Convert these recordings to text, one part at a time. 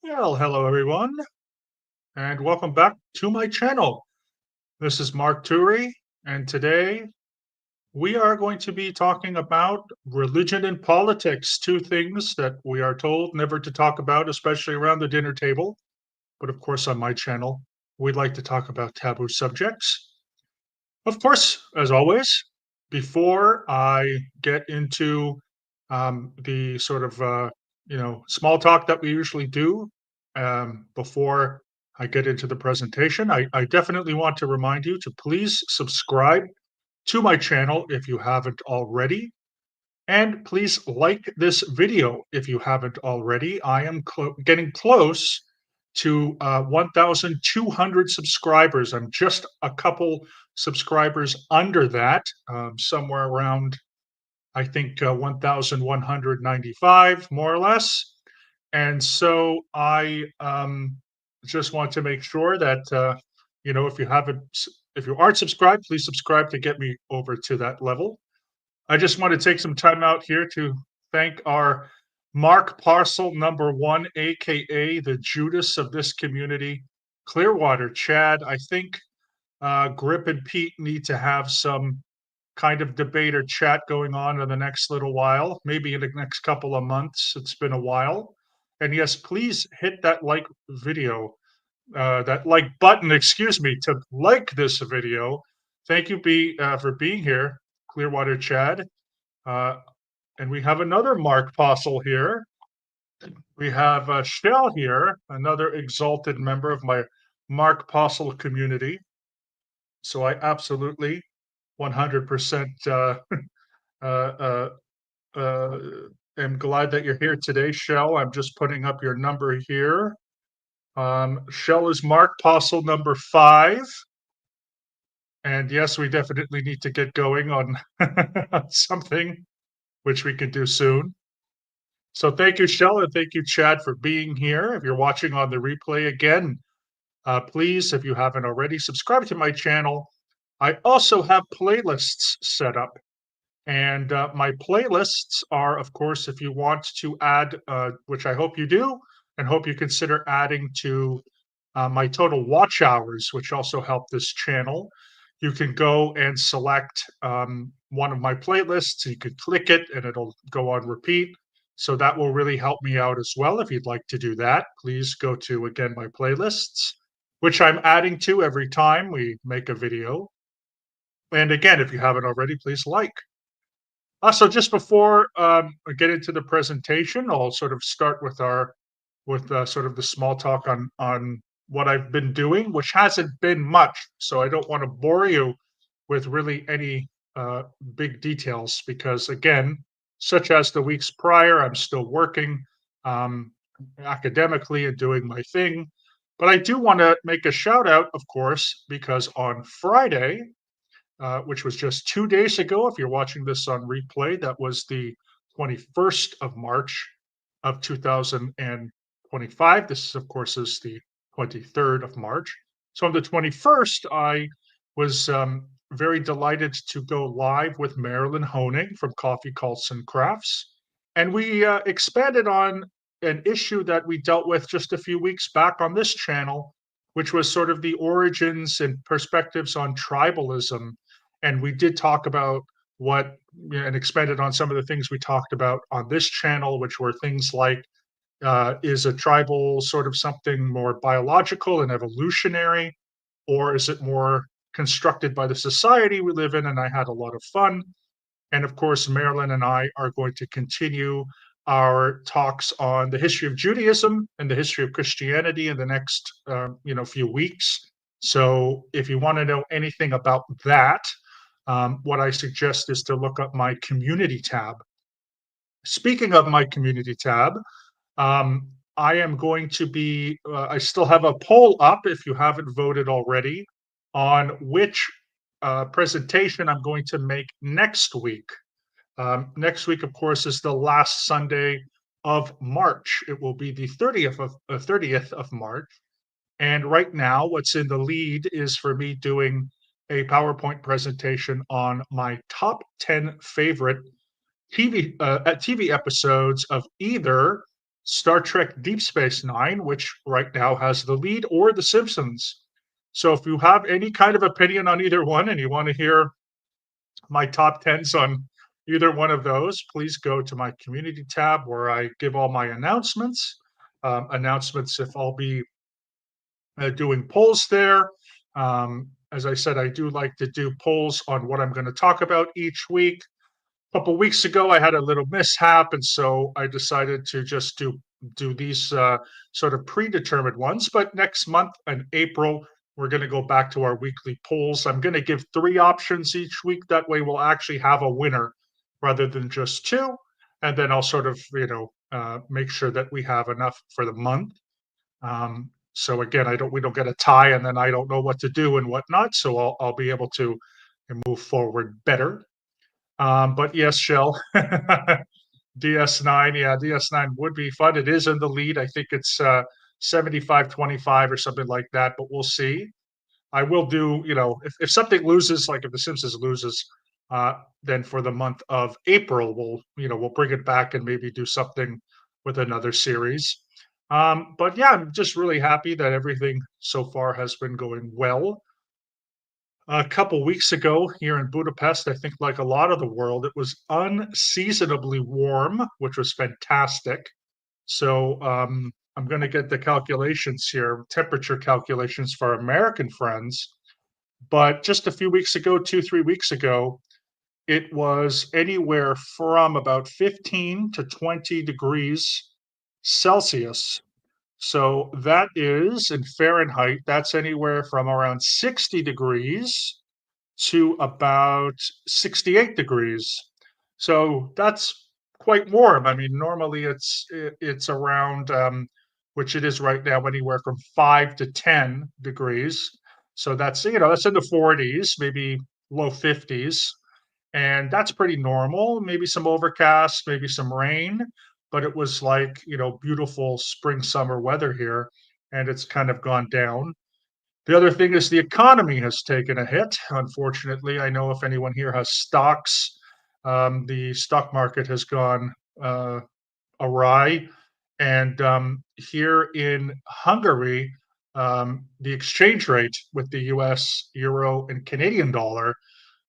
Well, hello everyone, and welcome back to my channel. This is Mark Turi, and today we are going to be talking about religion and politics, two things that we are told never to talk about, especially around the dinner table. But of course, on my channel, we'd like to talk about taboo subjects. Of course, as always, before I get into the sort of small talk that we usually do before I get into the presentation, I definitely want to remind you to please subscribe to my channel if you haven't already. And please like this video if you haven't already. I am getting close to 1,200 subscribers. I'm just a couple subscribers under that, somewhere around, I think, 1,195, more or less. And so I just want to make sure that, if you aren't subscribed, please subscribe to get me over to that level. I just want to take some time out here to thank our Mark Parcel number one, aka the Judas of this community, Clearwater Chad. I think Grip and Pete need to have some kind of debate or chat going on in the next little while, maybe in the next couple of months. It's been a while. And yes, please hit that that like button, excuse me, to like this video. Thank you, for being here, Clearwater Chad. Uh, and we have another Mark Postle here. We have Shell here, another exalted member of my Mark Postle community. So I absolutely 100% uh, uh, uh, am glad that you're here today, Shell. I'm just putting up your number here. Shell is Mark Postle number 5. And yes, we definitely need to get going on something, which we can do soon. So thank you, Shell, and thank you, Chad, for being here. If you're watching on the replay again, please, if you haven't already, subscribe to my channel. I also have playlists set up. And my playlists are, of course, if you want to add, which I hope you do, and hope you consider adding to my total watch hours, which also help this channel. You can go and select one of my playlists. You could click it and it'll go on repeat. So that will really help me out as well. If you'd like to do that, please go to, again, my playlists, which I'm adding to every time we make a video. And again, if you haven't already, please like. So just before I get into the presentation, I'll sort of start with sort of the small talk on what I've been doing, which hasn't been much. So I don't want to bore you with really any big details because, again, such as the weeks prior, I'm still working academically and doing my thing. But I do want to make a shout out, of course, because on Friday, which was just 2 days ago. If you're watching this on replay, that was the 21st of March of 2025. This, of course, is the 23rd of March. So on the 21st, I was very delighted to go live with Marilyn Honig from Coffee Carlson Crafts. And we expanded on an issue that we dealt with just a few weeks back on this channel, which was sort of the origins and perspectives on tribalism. And we did talk about and expanded on some of the things we talked about on this channel, which were things like, is a tribal sort of something more biological and evolutionary, or is it more constructed by the society we live in? And I had a lot of fun. And of course, Marilyn and I are going to continue our talks on the history of Judaism and the history of Christianity in the next few weeks. So if you want to know anything about that, what I suggest is to look up my community tab. Speaking of my community tab, I am going to be, I still have a poll up if you haven't voted already on which presentation I'm going to make next week. Next week, of course, is the last Sunday of March. It will be the 30th of March. And right now, what's in the lead is for me doing a PowerPoint presentation on my top 10 favorite TV episodes of either Star Trek Deep Space Nine, which right now has the lead, or The Simpsons. So if you have any kind of opinion on either one and you want to hear my top tens on either one of those, please go to my community tab where I give all my announcements. Announcements if I'll be doing polls there. As I said, I do like to do polls on what I'm going to talk about each week. A couple weeks ago, I had a little mishap, and so I decided to just do these sort of predetermined ones. But next month in April, we're going to go back to our weekly polls. I'm going to give 3 options each week. That way, we'll actually have a winner rather than just 2. And then I'll sort of, make sure that we have enough for the month. So again, we don't get a tie, and then I don't know what to do and whatnot. So I'll be able to move forward better. But yes, Shell, DS9, yeah, DS9 would be fun. It is in the lead. I think it's 75-25 or something like that, but we'll see. I will do, if something loses, like if The Simpsons loses, then for the month of April, we'll bring it back and maybe do something with another series. But yeah, I'm just really happy that everything so far has been going well. A couple weeks ago here in Budapest, I think like a lot of the world, it was unseasonably warm, which was fantastic. So I'm going to get the calculations here, temperature calculations for our American friends. But just a few weeks ago, 2-3 weeks ago, it was anywhere from about 15 to 20 degrees Celsius. So that is in Fahrenheit, that's anywhere from around 60 degrees to about 68 degrees. So that's quite warm. I mean, normally it's around, which it is right now, anywhere from 5 to 10 degrees. So that's that's in the 40s, maybe low 50s, and that's pretty normal. Maybe some overcast, maybe some rain, but it was like beautiful spring summer weather here, and it's kind of gone down. The other thing is the economy has taken a hit. Unfortunately, I know if anyone here has stocks, the stock market has gone awry. And here in Hungary, the exchange rate with the US euro and Canadian dollar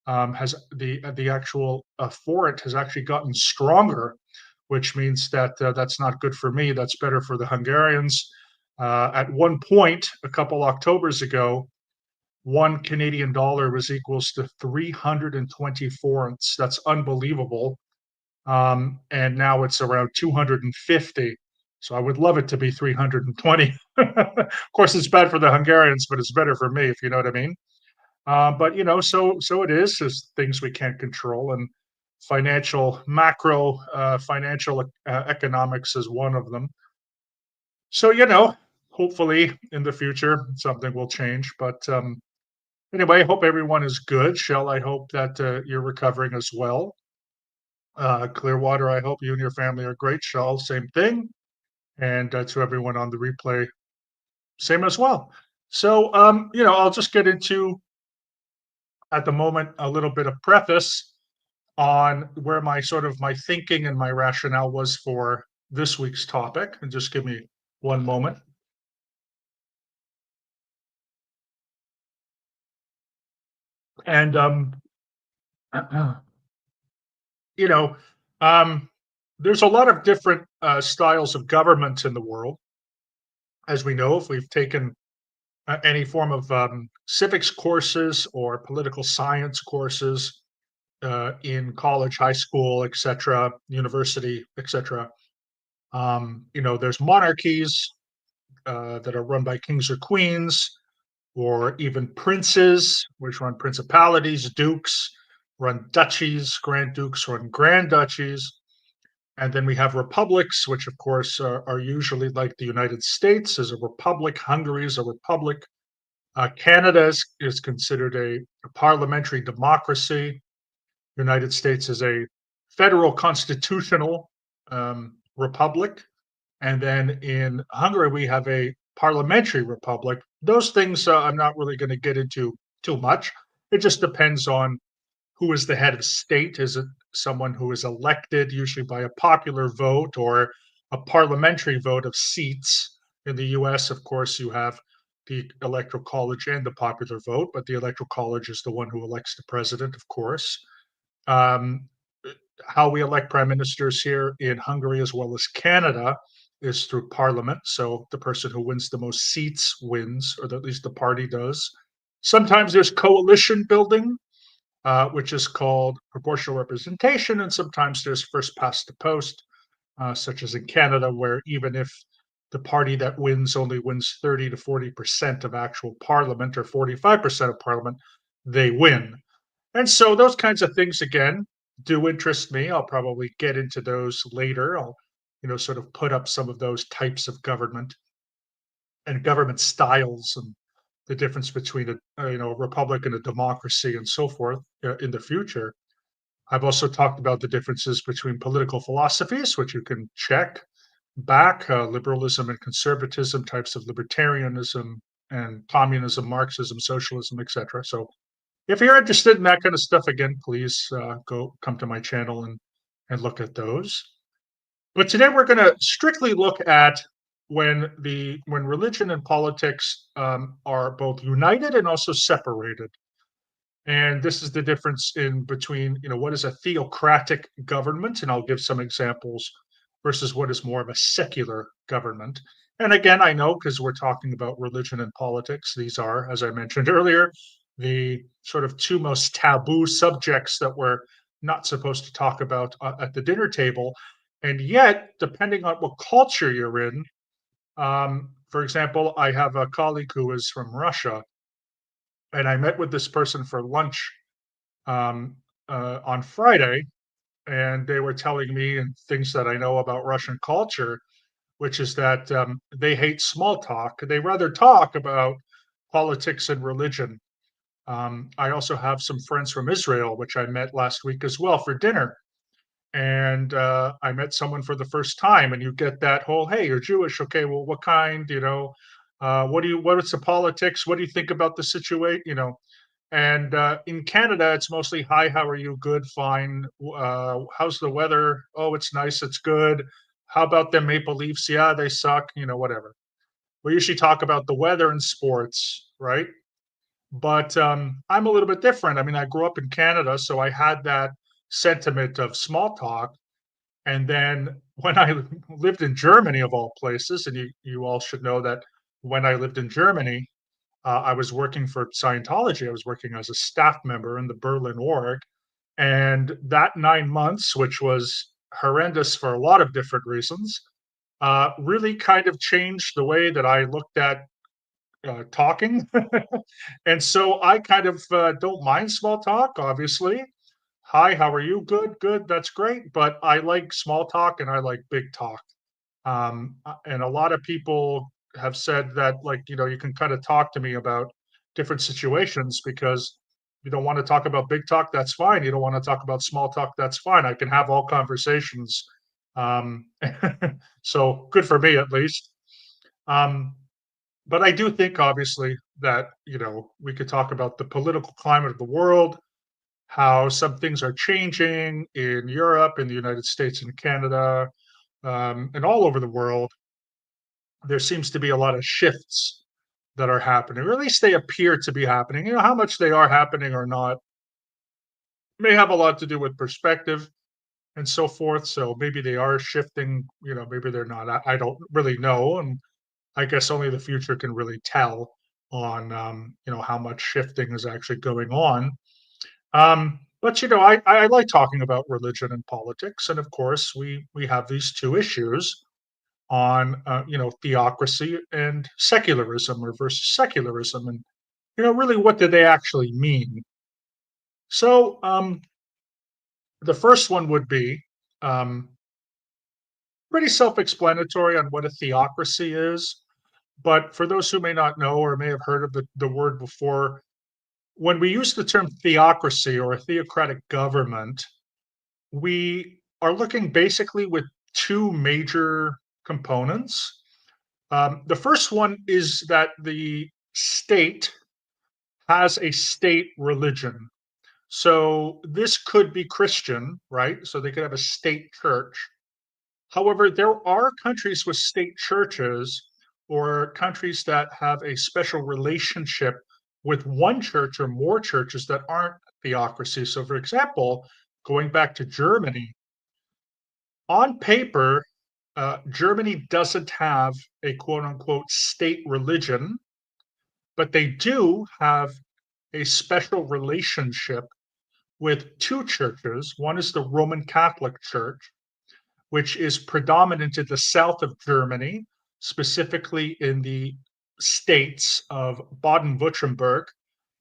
has the actual forint has actually gotten stronger, which means that that's not good for me. That's better for the Hungarians. At one point, a couple Octobers ago, 1 Canadian dollar was equals to 320 forints. That's unbelievable. And now it's around 250. So I would love it to be 320. Of course, it's bad for the Hungarians, but it's better for me, if you know what I mean. But so it is. There's things we can't control, and macro financial economics is one of them. So hopefully in the future something will change. But anyway, I hope everyone is good. Shell, I hope that you're recovering as well. Clearwater, I hope you and your family are great. Shell, same thing. And to everyone on the replay, same as well. So I'll just get into at the moment a little bit of preface on where my thinking and my rationale was for this week's topic. And just give me one moment. And there's a lot of different styles of government in the world, as we know, if we've taken any form of civics courses or political science courses in college, high school, etc., university, etc. There's monarchies that are run by kings or queens, or even princes, which run principalities, dukes run duchies, grand dukes run grand duchies. And then we have republics, which of course are usually like the United States is a republic, Hungary is a republic, Canada is considered a parliamentary democracy. United States is a federal constitutional republic. And then in Hungary, we have a parliamentary republic. Those things I'm not really going to get into too much. It just depends on who is the head of state. Is it someone who is elected, usually by a popular vote, or a parliamentary vote of seats. In the US, of course, you have the electoral college and the popular vote, but the electoral college is the one who elects the president, of course. Um, how we elect prime ministers here in Hungary as well as Canada is through parliament. So the person who wins the most seats wins, or at least the party does. Sometimes there's coalition building, which is called proportional representation, and sometimes there's first past the post, such as in Canada, where even if the party that wins only wins 30 to 40% of actual parliament or 45% of parliament, they win. And so those kinds of things, again, do interest me. I'll probably get into those later. I'll, sort of put up some of those types of government and government styles and the difference between a republic and a democracy and so forth in the future. I've also talked about the differences between political philosophies, which you can check back, liberalism and conservatism, types of libertarianism and communism, Marxism, socialism, etc. So if you're interested in that kind of stuff, again, please go come to my channel and look at those. But today we're going to strictly look at when religion and politics are both united and also separated. And this is the difference in between, what is a theocratic government, and I'll give some examples, versus what is more of a secular government. And again, I know because we're talking about religion and politics, these are, as I mentioned earlier, the sort of two most taboo subjects that we're not supposed to talk about at the dinner table. And yet, depending on what culture you're in, for example, I have a colleague who is from Russia, and I met with this person for lunch on Friday, and they were telling me and things that I know about Russian culture, which is that they hate small talk. They rather talk about politics and religion. I also have some friends from Israel, which I met last week as well for dinner. And I met someone for the first time, and you get that whole, "Hey, you're Jewish, okay? Well, what kind? What's the politics? What do you think about the situation? And in Canada, it's mostly, "Hi, how are you? Good, fine. How's the weather? Oh, it's nice, it's good. How about the Maple Leafs? Yeah, they suck, whatever." We usually talk about the weather and sports, right? But I'm a little bit different. I mean, I grew up in Canada, so I had that sentiment of small talk. And then when I lived in Germany, of all places, and you all should know that when I lived in Germany, I was working for Scientology. I was working as a staff member in the Berlin org. And that 9 months, which was horrendous for a lot of different reasons, really kind of changed the way that I looked at talking. And so I kind of don't mind small talk, obviously. "Hi, how are you? Good, good. That's great." But I like small talk and I like big talk. And a lot of people have said that, like, you can kind of talk to me about different situations because you don't want to talk about big talk, that's fine. You don't want to talk about small talk, that's fine. I can have all conversations. Um, so good for me, at least. Um, but I do think, obviously, that, we could talk about the political climate of the world, how some things are changing in Europe, in the United States, and Canada, and all over the world. There seems to be a lot of shifts that are happening, or at least they appear to be happening. How much they are happening or not may have a lot to do with perspective and so forth. So maybe they are shifting, maybe they're not. I don't really know. And I guess only the future can really tell on, how much shifting is actually going on. But I like talking about religion and politics, and of course, we have these two issues on theocracy and secularism, or versus secularism, and really, what do they actually mean? So the first one would be um, pretty self-explanatory on what a theocracy is. But for those who may not know or may have heard of the word before, when we use the term theocracy or a theocratic government, we are looking basically with two major components. The first one is that the state has a state religion. So this could be Christian, right? So they could have a state church. However, there are countries with state churches or countries that have a special relationship with one church or more churches that aren't theocracy. So, for example, going back to Germany, on paper, Germany doesn't have a quote unquote state religion, but they do have a special relationship with two churches. One is the Roman Catholic Church, which is predominant in the south of Germany, specifically in the states of Baden-Württemberg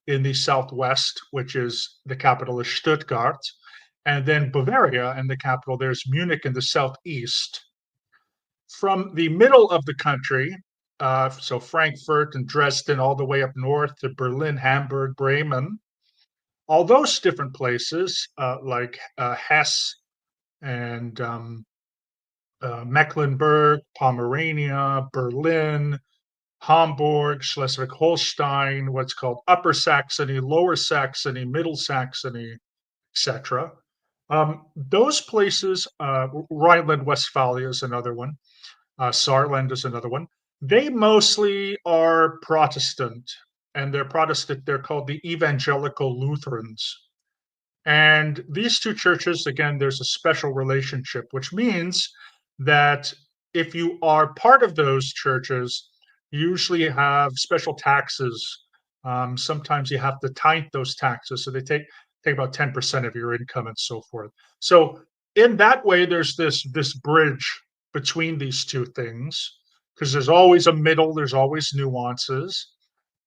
in the southwest, which is the capital is Stuttgart, and then Bavaria, and the capital there's Munich in the southeast. From the middle of the country, so Frankfurt and Dresden, all the way up north to Berlin, Hamburg, Bremen, all those different places like Hesse and Mecklenburg, Pomerania, Berlin, Hamburg, Schleswig-Holstein, what's called Upper Saxony, Lower Saxony, Middle Saxony, etc. Those places, Rhineland-Westphalia is another one, Saarland is another one. They mostly are Protestant, and they're Protestant. They're called the Evangelical Lutherans. And these two churches, again, there's a special relationship, which means that if you are part of those churches, you usually have special taxes. Sometimes you have to tithe those taxes, so they take about 10% of your income and so forth. So in that way, there's this bridge between these two things because there's always a middle, there's always nuances.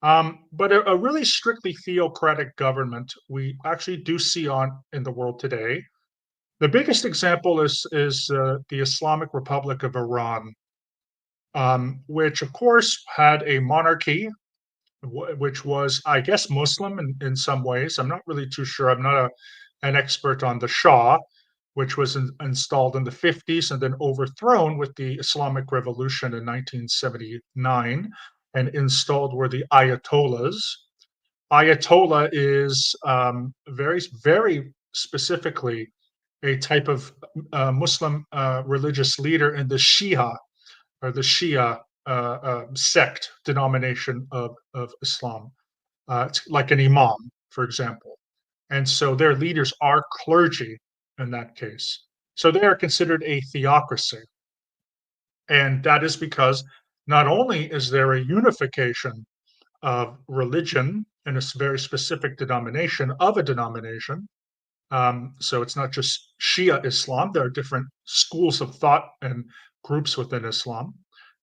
But a really strictly theocratic government we actually do see on in the world today. The biggest example is the Islamic Republic of Iran, which of course had a monarchy, which was, I guess, Muslim in some ways. I'm not really too sure. I'm not an expert on the Shah, which was installed in the 50s and then overthrown with the Islamic Revolution in 1979, and installed were the Ayatollahs. Ayatollah is very, very specifically a type of Muslim religious leader in the Shia or the Shia sect denomination of Islam. It's like an imam, for example. And so their leaders are clergy in that case. So they are considered a theocracy. And that is because not only is there a unification of religion in a very specific denomination of a denomination, so it's not just Shia Islam, there are different schools of thought and groups within Islam,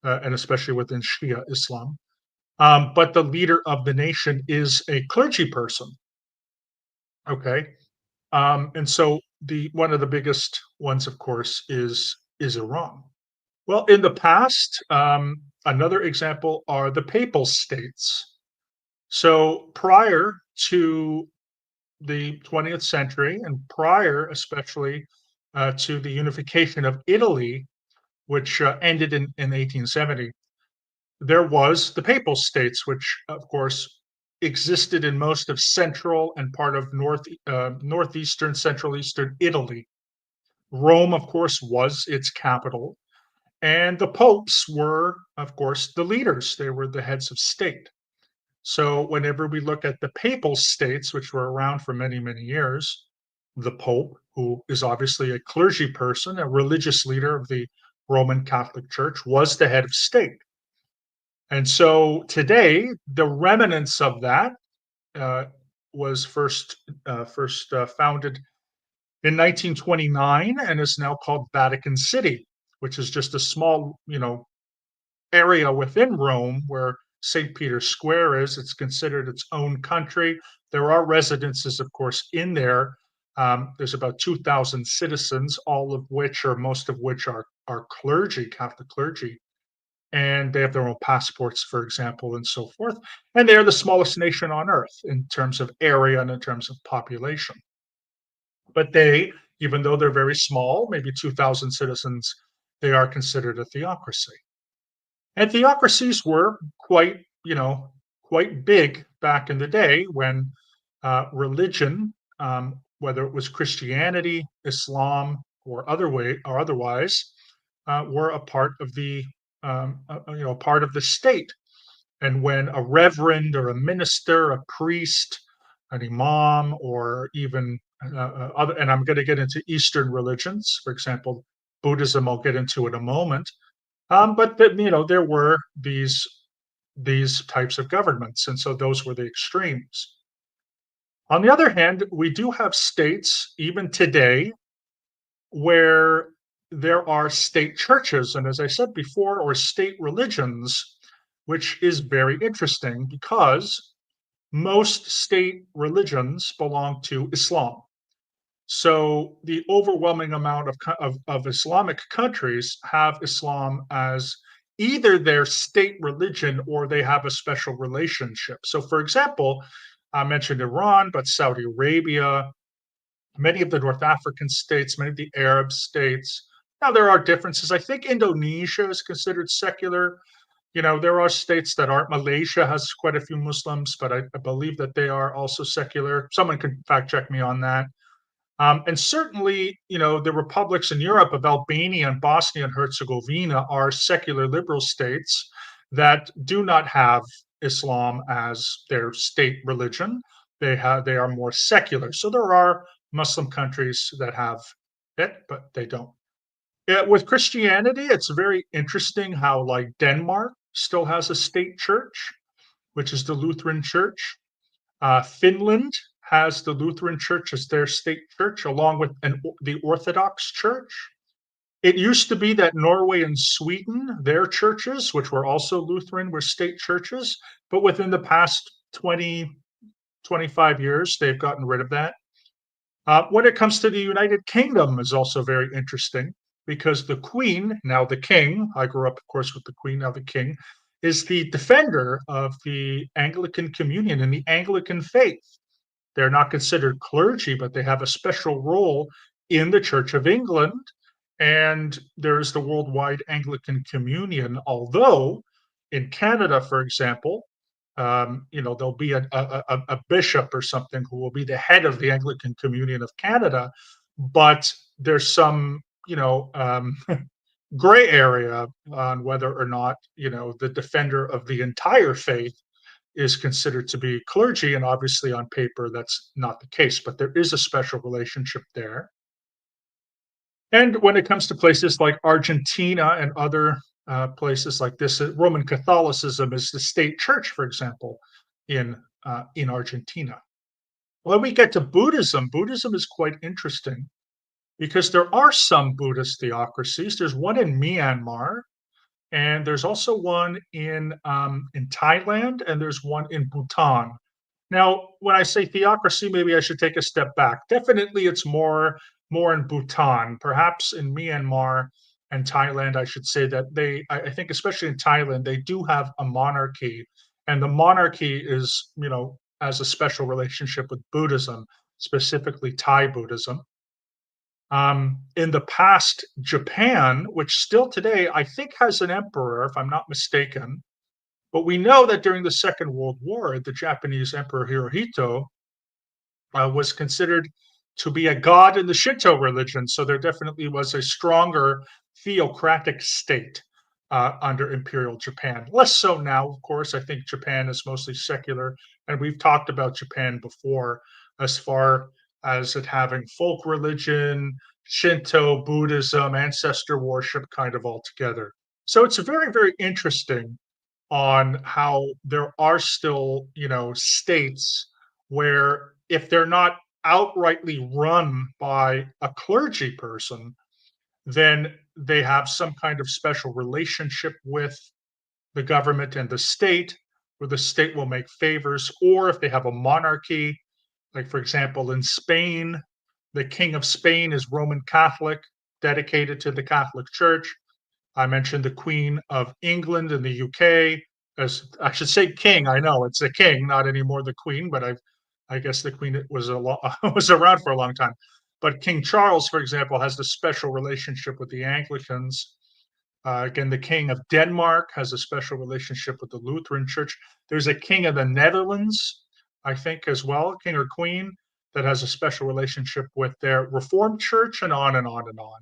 and especially within Shia Islam. But the leader of the nation is a clergy person. Okay. And so the one of the biggest ones, of course, is Iran. Well, in the past, another example are the Papal States. So prior to the 20th century and prior, especially to the unification of Italy, which ended in 1870, there was the Papal States, which, of course, existed in most of central and part of northeastern, central eastern Italy. Rome, of course, was its capital. And the popes were, of course, the leaders. They were the heads of state. So whenever we look at the papal states, which were around for many, many years, the Pope, who is obviously a clergy person, a religious leader of the Roman Catholic Church, was the head of state. And so today, the remnants of that uh, was first founded in 1929 and is now called Vatican City, which is just a small, area within Rome where St. Peter's Square is. It's considered its own country. There are residences, of course, in there. There's about 2,000 citizens, all of which, or most of which, are clergy, Catholic clergy. And they have their own passports, for example, and so forth. And they are the smallest nation on earth in terms of area and in terms of population. But they, even though they're very small, maybe 2,000 citizens, they are considered a theocracy. And theocracies were quite big back in the day when religion, whether it was Christianity, Islam, or otherwise, were a part of the part of the state. And when a reverend or a minister, a priest, an imam, or even other, and I'm going to get into Eastern religions, for example, Buddhism, I'll get into in a moment. But there were these types of governments, and so those were the extremes. On the other hand, we do have states, even today, where there are state churches, and as I said before, or state religions, which is very interesting because most state religions belong to Islam. So the overwhelming amount of Islamic countries have Islam as either their state religion or they have a special relationship. So, for example, I mentioned Iran, but Saudi Arabia, many of the North African states, many of the Arab states. Now, there are differences. I think Indonesia is considered secular. There are states that aren't. Malaysia has quite a few Muslims, but I believe that they are also secular. Someone can fact check me on that. And certainly, the republics in Europe of Albania and Bosnia and Herzegovina are secular liberal states that do not have Islam as their state religion. They are more secular. So there are Muslim countries that have it, but they don't. Yeah, with Christianity, it's very interesting how, like, Denmark still has a state church, which is the Lutheran Church. Finland has the Lutheran Church as their state church, along with the Orthodox Church. It used to be that Norway and Sweden, their churches, which were also Lutheran, were state churches. But within the past 20, 25 years, they've gotten rid of that. When it comes to the United Kingdom, is also very interesting because the Queen, now the King, I grew up, of course, with the Queen, now the King, is the defender of the Anglican Communion and the Anglican faith. They're not considered clergy, but they have a special role in the Church of England. And there's the Worldwide Anglican Communion, although in Canada, for example, there'll be a bishop or something who will be the head of the Anglican Communion of Canada, but there's some, gray area on whether or not, the defender of the entire faith is considered to be clergy. And obviously, on paper, that's not the case, but there is a special relationship there. And when it comes to places like Argentina and other places like this, Roman Catholicism is the state church, for example, in Argentina. When we get to Buddhism, Buddhism is quite interesting because there are some Buddhist theocracies. There's one in Myanmar, and there's also one in Thailand, and there's one in Bhutan. Now, when I say theocracy, maybe I should take a step back. Definitely, it's more in Bhutan, perhaps in Myanmar and Thailand. I should say that I think, especially in Thailand, they do have a monarchy, and the monarchy is, has a special relationship with Buddhism, specifically Thai Buddhism. In the past, Japan, which still today I think has an emperor, if I'm not mistaken, but we know that during the Second World War, the Japanese Emperor Hirohito was considered to be a god in the Shinto religion. So there definitely was a stronger theocratic state under Imperial Japan. Less so now, of course. I think Japan is mostly secular, and we've talked about Japan before as far as it having folk religion, Shinto, Buddhism, ancestor worship kind of all together. So it's very, very interesting on how there are still, states where if they're not outrightly run by a clergy person, then they have some kind of special relationship with the government and the state, where the state will make favors, or if they have a monarchy, like, for example, in Spain, the King of Spain is Roman Catholic, dedicated to the Catholic Church. I mentioned the Queen of England in the UK, as I should say king. I know it's the king, not anymore the queen, but I guess the queen was was around for a long time. But King Charles, for example, has the special relationship with the Anglicans. Again, the King of Denmark has a special relationship with the Lutheran Church. There's a king of the Netherlands, I think, as well, king or queen, that has a special relationship with their Reformed Church, and on and on and on.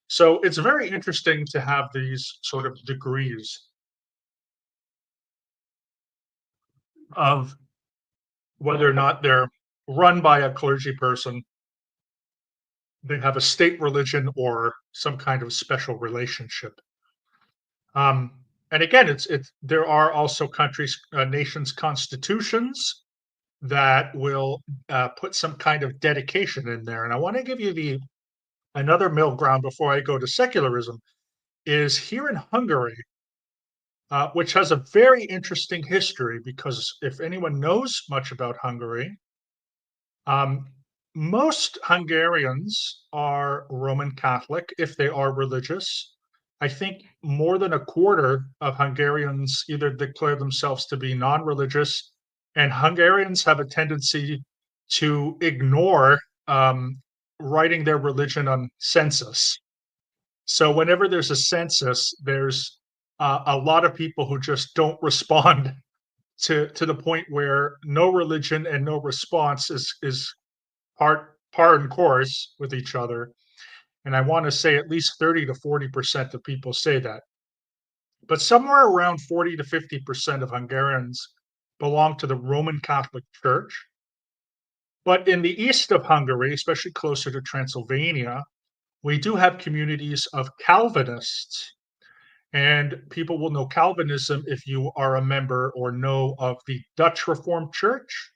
So it's very interesting to have these sort of degrees of whether or not they're run by a clergy person, they have a state religion, or some kind of special relationship. Um, and again, it's there are also countries, nations' constitutions that will put some kind of dedication in there. And I want to give you the another middle ground before I go to secularism. Is here in Hungary, which has a very interesting history because if anyone knows much about Hungary, um, most Hungarians are Roman Catholic if they are religious. I think more than a quarter of Hungarians either declare themselves to be non religious, and Hungarians have a tendency to ignore writing their religion on census. So, whenever there's a census, there's a lot of people who just don't respond to the point where no religion and no response is par and course with each other. And I want to say at least 30 to 40% of people say that. But somewhere around 40 to 50% of Hungarians belong to the Roman Catholic Church. But in the east of Hungary, especially closer to Transylvania, we do have communities of Calvinists. And people will know Calvinism if you are a member or know of the Dutch Reformed Church,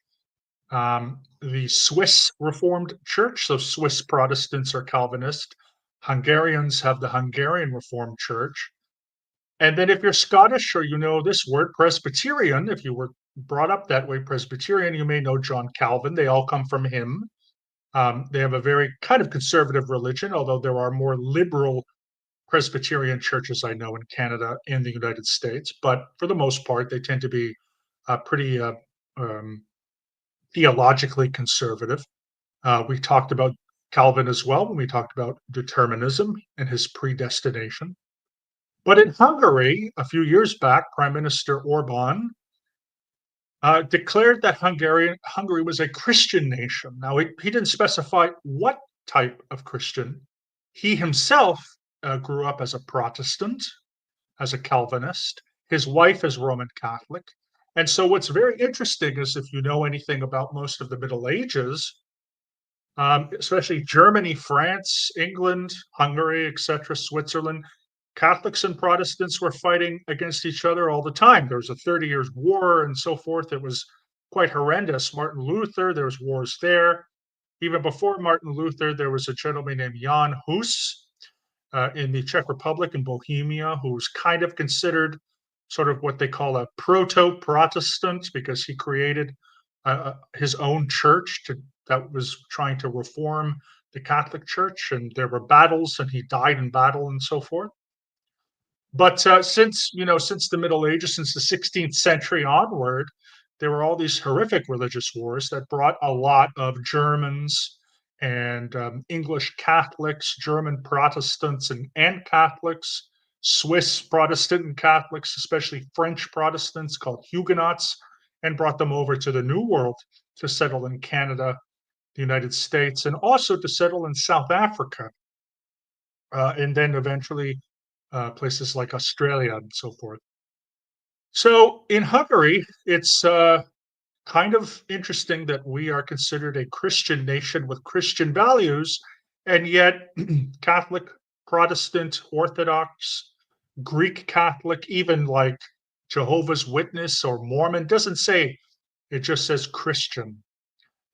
the Swiss Reformed Church. So Swiss Protestants are Calvinist. Hungarians have the Hungarian Reformed Church. And then if you're Scottish or you know this word, Presbyterian, if you were brought up that way, Presbyterian, you may know John Calvin. They all come from him. They have a very kind of conservative religion, although there are more liberal Presbyterian churches I know in Canada and the United States. But for the most part, they tend to be pretty um, theologically conservative. We talked about Calvin as well when we talked about determinism and his predestination. But in Hungary, a few years back, Prime Minister Orban declared that Hungary was a Christian nation. Now, he didn't specify what type of Christian. He himself grew up as a Protestant, as a Calvinist. His wife is Roman Catholic. And so, what's very interesting is if you know anything about most of the Middle Ages, especially Germany, France, England, Hungary, etc., Switzerland, Catholics and Protestants were fighting against each other all the time. There was a 30 Years' War and so forth. It was quite horrendous. Martin Luther, there was wars there. Even before Martin Luther, there was a gentleman named Jan Hus in the Czech Republic in Bohemia, who was kind of considered sort of what they call a proto-Protestant because he created his own church that was trying to reform the Catholic Church, and there were battles, and he died in battle and so forth. But since the Middle Ages, since the 16th century onward, there were all these horrific religious wars that brought a lot of Germans and English Catholics, German Protestants and Catholics, Swiss Protestant and Catholics, especially French Protestants called Huguenots, and brought them over to the New World to settle in Canada, the United States, and also to settle in South Africa, and then eventually places like Australia and so forth. So in Hungary, it's kind of interesting that we are considered a Christian nation with Christian values, and yet Catholic, Protestant, Orthodox, Greek Catholic, even like Jehovah's Witness or Mormon doesn't say, it just says Christian.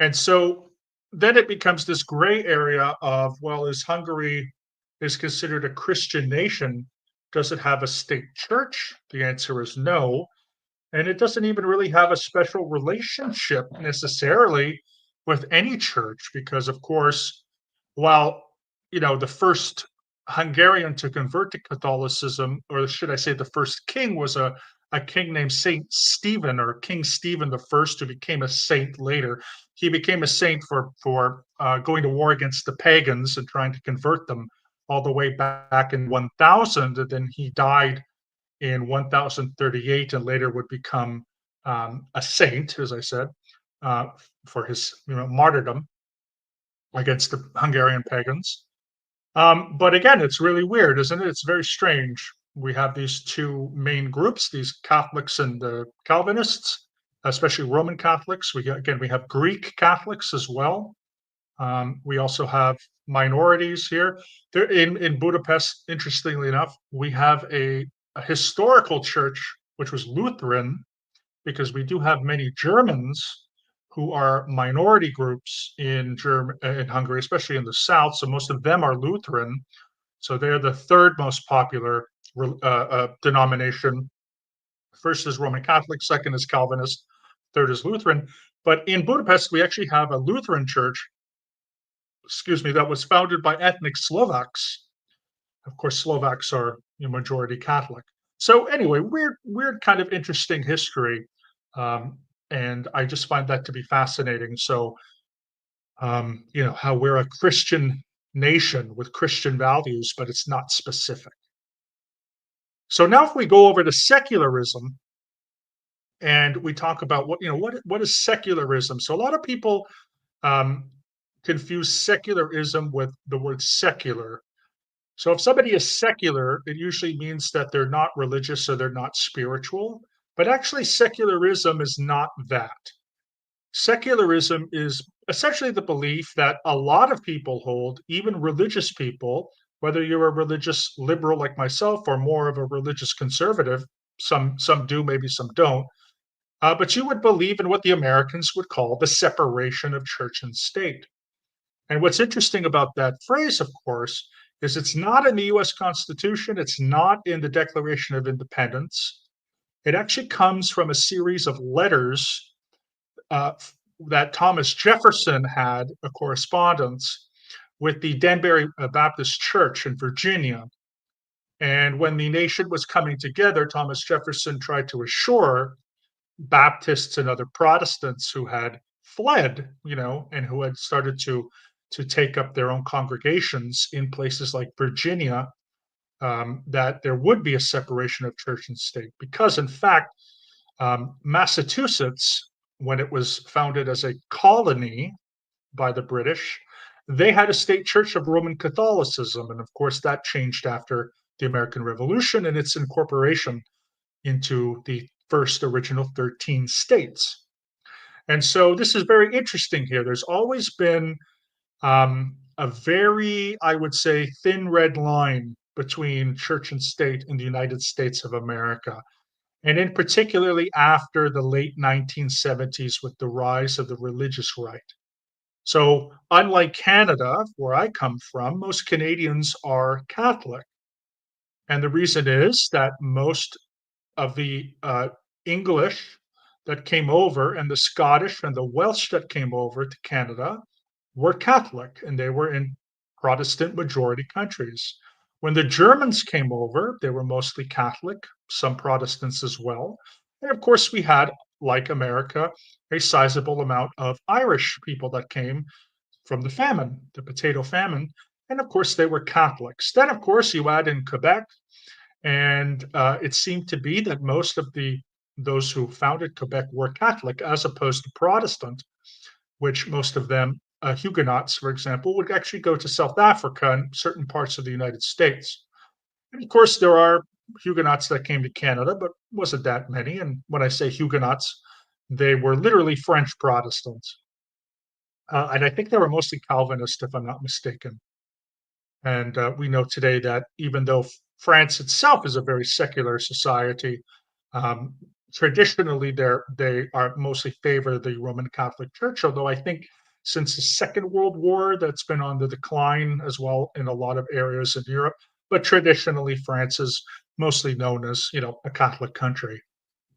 And so then it becomes this gray area of, well, is Hungary is considered a Christian nation? Does it have a state church? The answer is no. And it doesn't even really have a special relationship necessarily with any church, because, of course, while the first Hungarian to convert to Catholicism, or should I say, the first king was a king named Saint Stephen, or King Stephen the First, who became a saint later. He became a saint for going to war against the pagans and trying to convert them all the way back in 1000, and then he died in 1038 and later would become a saint, as I said, uh, for his martyrdom against the Hungarian pagans. But again, it's really weird, isn't it? It's very strange. We have these two main groups, these Catholics and the Calvinists, especially Roman Catholics. We have Greek Catholics as well. We also have minorities here. There in Budapest, interestingly enough, we have a historical church which was Lutheran, because we do have many Germans who are minority groups in Hungary, especially in the south. So most of them are Lutheran. So they're the third most popular denomination. First is Roman Catholic, second is Calvinist, third is Lutheran. But in Budapest, we actually have a Lutheran church, excuse me, that was founded by ethnic Slovaks. Of course, Slovaks are majority Catholic. So anyway, weird kind of interesting history, um, and I just find that to be fascinating. So how we're a Christian nation with Christian values, but it's not specific. So now, if we go over to secularism and we talk about what is secularism. So a lot of people um, confuse secularism with the word secular. So if somebody is secular, it usually means that they're not religious or they're not spiritual. But actually, secularism is not that. Secularism is essentially the belief that a lot of people hold, even religious people, whether you're a religious liberal like myself or more of a religious conservative, some do, maybe some don't, but you would believe in what the Americans would call the separation of church and state. And what's interesting about that phrase, of course, is it's not in the US Constitution, it's not in the Declaration of Independence. It actually comes from a series of letters uh, that Thomas Jefferson had a correspondence with the Danbury Baptist Church in Virginia. And when the nation was coming together, Thomas Jefferson tried to assure Baptists and other Protestants who had fled, and who had started to take up their own congregations in places like Virginia, that there would be a separation of church and state. Because, in fact, Massachusetts, when it was founded as a colony by the British, they had a state church of Roman Catholicism. And of course, that changed after the American Revolution and its incorporation into the first original 13 states. And so this is very interesting here. There's always been a very, I would say, thin red line between church and state in the United States of America. And in particularly after the late 1970s with the rise of the religious right. So, unlike Canada, where I come from, most Canadians are Catholic. And the reason is that most of the English that came over and the Scottish and the Welsh that came over to Canada were Catholic, and they were in Protestant majority countries. When the Germans came over, they were mostly Catholic, some Protestants as well. And of course, we had, like America, a sizable amount of Irish people that came from the famine, the potato famine. And of course, they were Catholics. Then, of course, you add in Quebec, and it seemed to be that most of those who founded Quebec were Catholic as opposed to Protestant, which most of them, Huguenots, for example, would actually go to South Africa and certain parts of the United States. And of course, there are Huguenots that came to Canada, but wasn't that many. And when I say Huguenots, they were literally French Protestants. And I think they were mostly Calvinist, if I'm not mistaken. And we know today that even though France itself is a very secular society, um, traditionally they are mostly favor the Roman Catholic Church. Although I think since the Second World War, that's been on the decline as well in a lot of areas in Europe. But traditionally, France is mostly known as a Catholic country.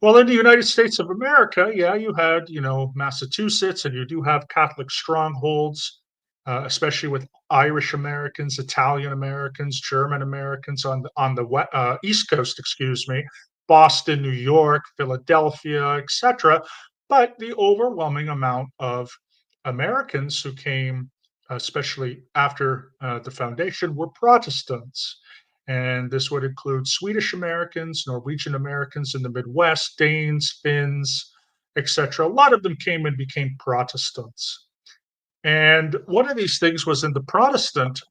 Well, in the United States of America, yeah, you had, Massachusetts, and you do have Catholic strongholds, especially with Irish Americans, Italian Americans, German Americans on the East Coast, excuse me, Boston, New York, Philadelphia, etc. But the overwhelming amount of Americans who came, especially after the foundation, were Protestants. And this would include Swedish Americans, Norwegian Americans in the Midwest, Danes, Finns, etc. A lot of them came and became Protestants. And one of these things was in the Protestant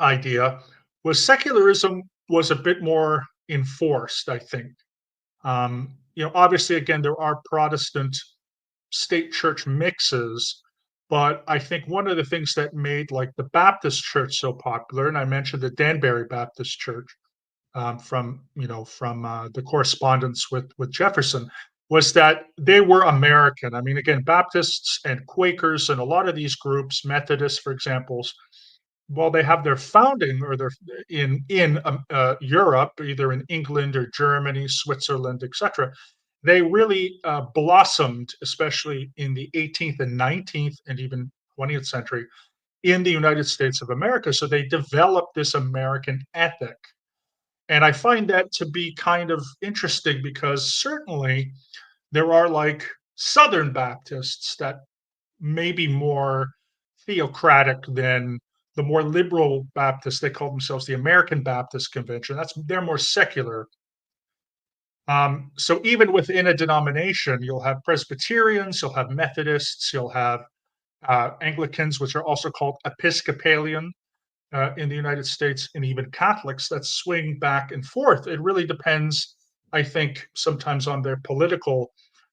idea was secularism was a bit more enforced, I think. Obviously, again, there are Protestant state church mixes, but I think one of the things that made like the Baptist church so popular, and I mentioned the Danbury Baptist Church from the correspondence with Jefferson, was that they were American. I mean, again, Baptists and Quakers and a lot of these groups, Methodists, for example, well, they have their founding or their in Europe, either in England or Germany, Switzerland, etc. They really blossomed, especially in the 18th and 19th and even 20th century, in the United States of America. So they developed this American ethic, and I find that to be kind of interesting because certainly there are like Southern Baptists that may be more theocratic than the more liberal Baptists. They call themselves the American Baptist Convention. They're more secular. So even within a denomination, you'll have Presbyterians, you'll have Methodists, you'll have Anglicans, which are also called Episcopalian in the United States, and even Catholics that swing back and forth. It really depends, I think, sometimes on their political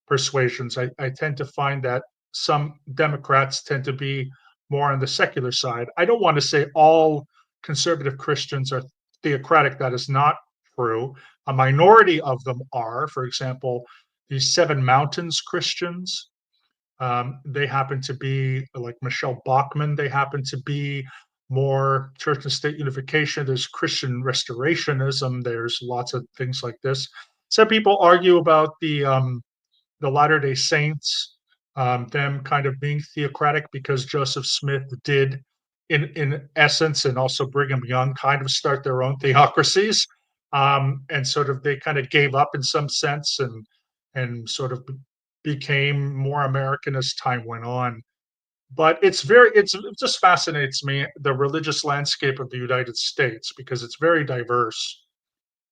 persuasions. I tend to find that some Democrats tend to be more on the secular side. I don't want to say all conservative Christians are theocratic. That is not true. A minority of them are. For example, these Seven Mountains Christians, they happen to be like Michelle Bachmann. They happen to be more church and state unification. There's Christian restorationism. There's lots of things like this. Some people argue about the Latter Day Saints, them kind of being theocratic because Joseph Smith did, in essence, and also Brigham Young, kind of start their own theocracies, and sort of they kind of gave up in some sense and sort of became more American as time went on. But it just fascinates me, the religious landscape of the United States, because it's very diverse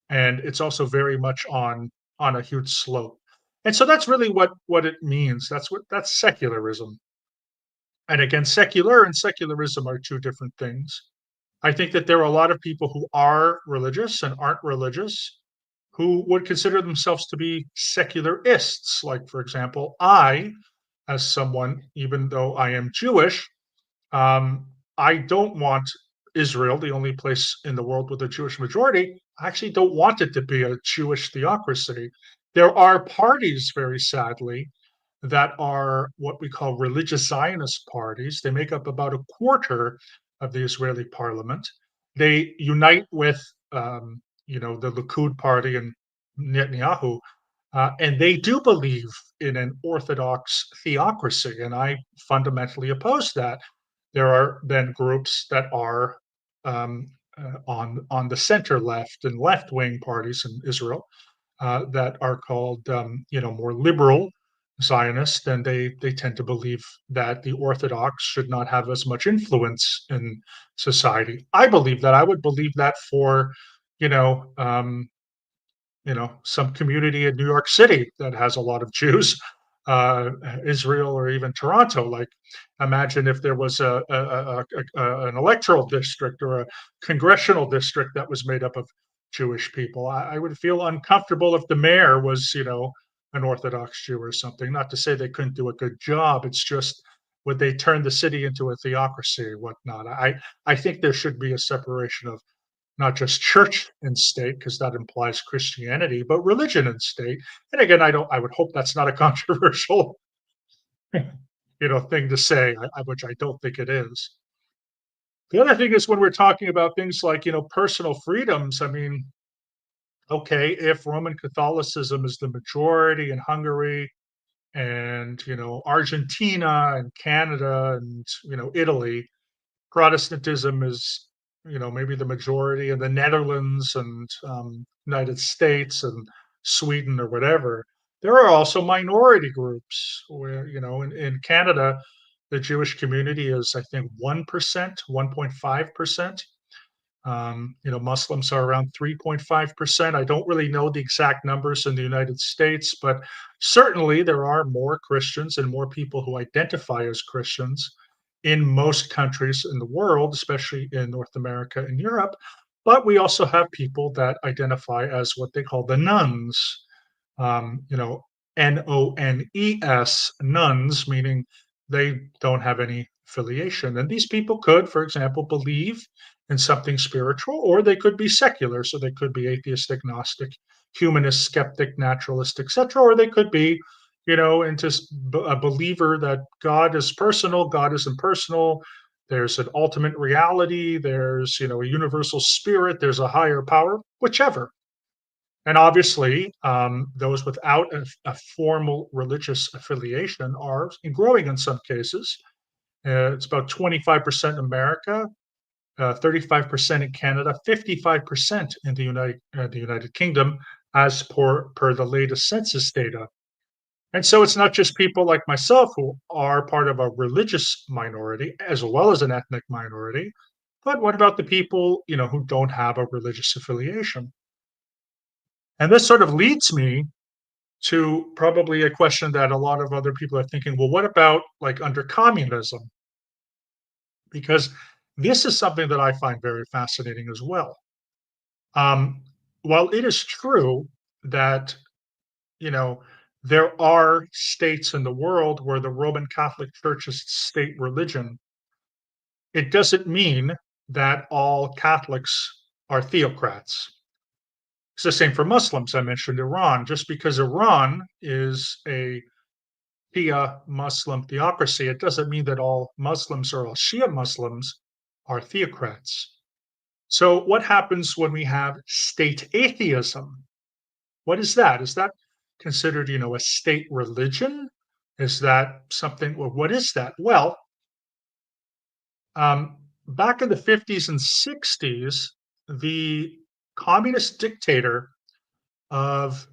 and it's also very much on a huge slope. And so that's really what it means. That's secularism. And again, secular and secularism are two different things. I think that there are a lot of people who are religious and aren't religious who would consider themselves to be secularists. Like, for example, as someone, even though I am Jewish, I don't want Israel, the only place in the world with a Jewish majority. I actually don't want it to be a Jewish theocracy. There are parties, very sadly, that are what we call religious Zionist parties. They make up about a quarter of the Israeli parliament. They unite with, the Likud party and Netanyahu, and they do believe in an orthodox theocracy, and I fundamentally oppose that. There are then groups that are on the center left and left wing parties in Israel that are called more liberal Zionists, and they tend to believe that the Orthodox should not have as much influence in society. I believe that. I would believe that for you know um, some community in New York City that has a lot of Jews, uh, Israel, or even Toronto. Like, imagine if there was an electoral district or a congressional district that was made up of Jewish people. I would feel uncomfortable if the mayor was, an Orthodox Jew or something. Not to say they couldn't do a good job. It's just would they turn the city into a theocracy or whatnot? I think there should be a separation of not just church and state, because that implies Christianity, but religion and state. And again, I would hope that's not a controversial, thing to say, which I don't think it is. The other thing is when we're talking about things like, personal freedoms, I mean, okay, if Roman Catholicism is the majority in Hungary and, Argentina and Canada and, Italy, Protestantism is, maybe the majority in the Netherlands and United States and Sweden or whatever. There are also minority groups where, in Canada, the Jewish community is, I think, 1%, 1.5%. Muslims are around 3.5%. I don't really know the exact numbers in the United States, but certainly there are more Christians and more people who identify as Christians in most countries in the world, especially in North America and Europe. But we also have people that identify as what they call the nuns, you know, Nones, nuns, meaning they don't have any affiliation. And these people could, for example, believe in something spiritual, or they could be secular. So they could be atheist, agnostic, humanist, skeptic, naturalist, etc. Or they could be, into a believer that God is personal, God is impersonal. There's an ultimate reality. There's, a universal spirit. There's a higher power, whichever. And obviously, those without a formal religious affiliation are growing in some cases. It's about 25% in America, 35% in Canada, 55% in the United Kingdom, as per the latest census data. And so it's not just people like myself who are part of a religious minority as well as an ethnic minority, but what about the people who don't have a religious affiliation? And this sort of leads me to probably a question that a lot of other people are thinking, well, what about like under communism? Because this is something that I find very fascinating as well. Um, while it is true that, you know, there are states in the world where the Roman Catholic Church is state religion, it doesn't mean that all Catholics are theocrats. It's the same for Muslims. I mentioned Iran. Just because Iran is a Shia Muslim theocracy, it doesn't mean that all Muslims or all Shia Muslims are theocrats. So, what happens when we have state atheism? What is that? Is that considered, a state religion? Is that something? Well, what is that? Well, back in the 50s and 60s, the communist dictator of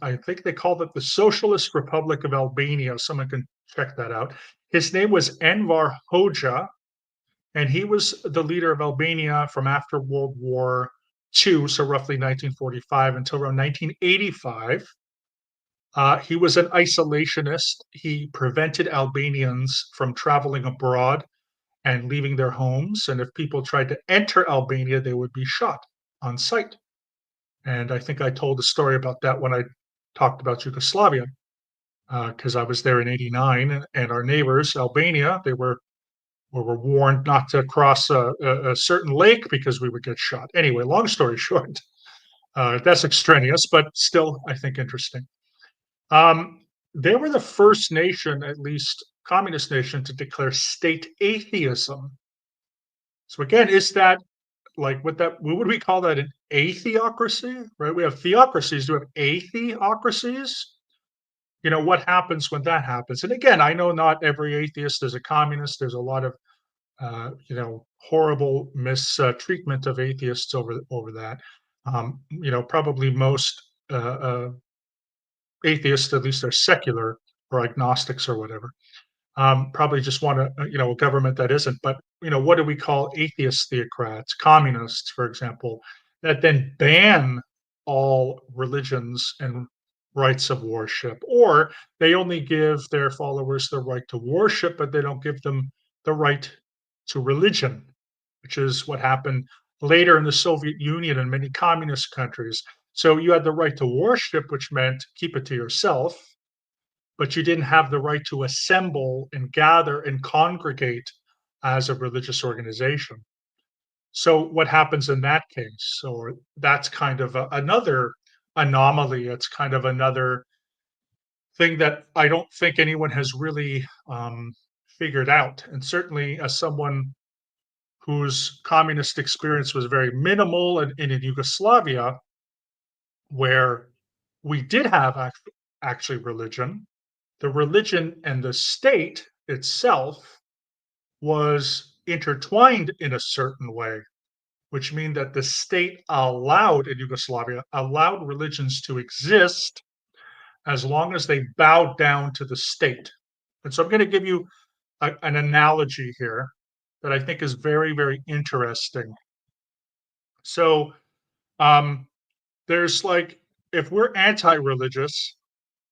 I think they called it the Socialist Republic of Albania. Someone can check that out. His name was Enver Hoxha, and he was the leader of Albania from after World War II, so roughly 1945 until around 1985. He was an isolationist. He prevented Albanians from traveling abroad and leaving their homes. And if people tried to enter Albania, they would be shot on sight. And I think I told a story about that when I talked about Yugoslavia, because I was there in '89, and our neighbors, Albania, were warned not to cross a certain lake because we would get shot. Anyway, long story short, that's extraneous, but still, I think interesting. They were the first nation, at least communist nation, to declare state atheism. So again, is that like what would we call that, an atheocracy? Right? We have theocracies. Do we have atheocracies? What happens when that happens? And again, I know not every atheist is a communist. There's a lot of horrible mistreatment of atheists over that. Probably most atheists, at least, are secular or agnostics or whatever. Probably just want a government that isn't. But what do we call atheist theocrats, communists, for example, that then ban all religions and rights of worship, or they only give their followers the right to worship, but they don't give them the right to religion, which is what happened later in the Soviet Union and many communist countries. So you had the right to worship, which meant keep it to yourself, but you didn't have the right to assemble and gather and congregate as a religious organization. So what happens in that case? Or that's kind of another anomaly. It's kind of another thing that I don't think anyone has really figured out. And certainly, as someone whose communist experience was very minimal in Yugoslavia, where we did have actually religion, the religion and the state itself was intertwined in a certain way, which means that the state allowed in Yugoslavia, allowed religions to exist as long as they bowed down to the state. And so I'm going to give you an analogy here that I think is very, very interesting. So um, there's like, if we're anti religious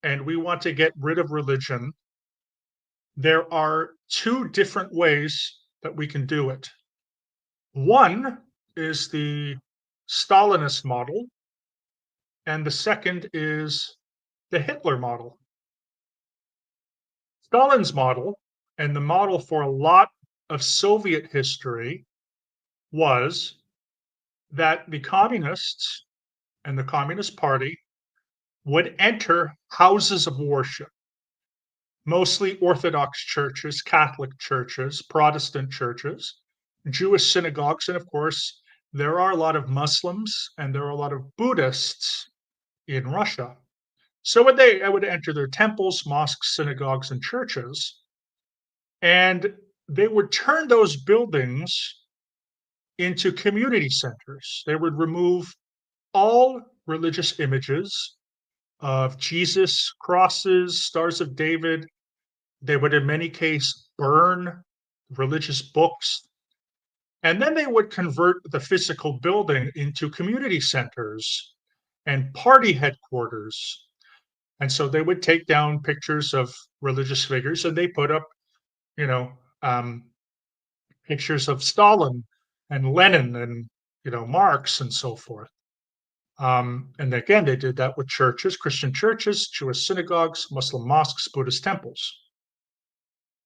and we want to get rid of religion, There are two different ways that we can do it. One is the Stalinist model, and the second is the Hitler model. Stalin's model, and the model for a lot of Soviet history, was that the communists and the Communist Party would enter houses of worship, mostly Orthodox churches, Catholic churches, Protestant churches, Jewish synagogues, and of course, there are a lot of Muslims and there are a lot of Buddhists in Russia. So I would enter their temples, mosques, synagogues, and churches, and they would turn those buildings into community centers. They would remove all religious images of Jesus, crosses, stars of David. They would, in many cases, burn religious books. And then they would convert the physical building into community centers and party headquarters. And so they would take down pictures of religious figures and they put up, you know, pictures of Stalin and Lenin and, Marx and so forth. And again, they did that with churches, Christian churches, Jewish synagogues, Muslim mosques, Buddhist temples.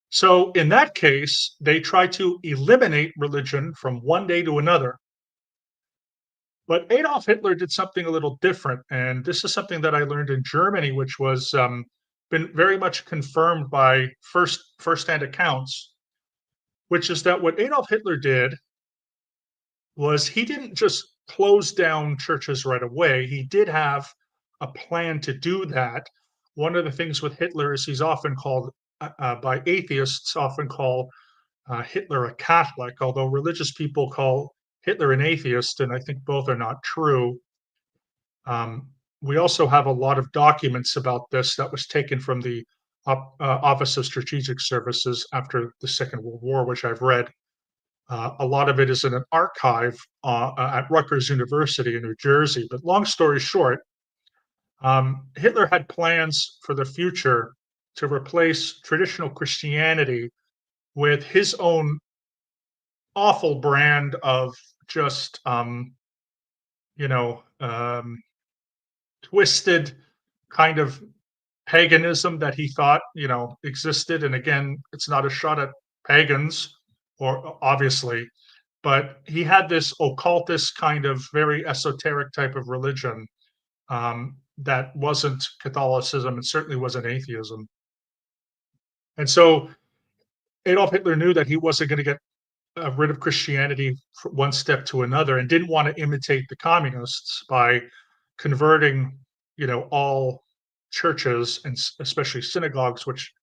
So in that case, they try to eliminate religion from one day to another. But Adolf Hitler did something a little different, and this is something that I learned in Germany, which was been very much confirmed by firsthand accounts, which is that what Adolf Hitler did was he didn't just close down churches right away. He did have a plan to do that. One of the things with Hitler is he's often called by atheists often call Hitler a Catholic, although religious people call Hitler an atheist, and I think both are not true. We also have a lot of documents about this that was taken from the Office of Strategic Services after the Second World War, which I've read. A lot of it is in an archive at Rutgers University in New Jersey. But long story short, Hitler had plans for the future to replace traditional Christianity with his own awful brand of just, you know, twisted kind of paganism that he thought, existed. And again, it's not a shot at pagans, or obviously, but he had this occultist kind of very esoteric type of religion that wasn't Catholicism and certainly wasn't atheism. And so Adolf Hitler knew that he wasn't going to get rid of Christianity one step to another, and didn't want to imitate the communists by converting, all churches and especially synagogues, which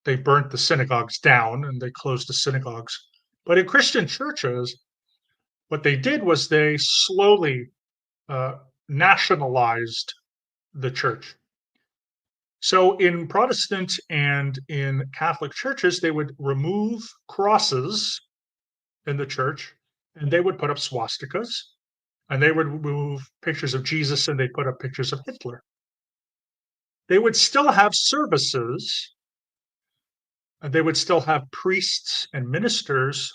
they burnt the synagogues down and they closed the synagogues. But in Christian churches, what they did was they slowly nationalized the church. So in Protestant and in Catholic churches, they would remove crosses in the church and they would put up swastikas, and they would remove pictures of Jesus and they put up pictures of Hitler. They would still have services, and they would still have priests and ministers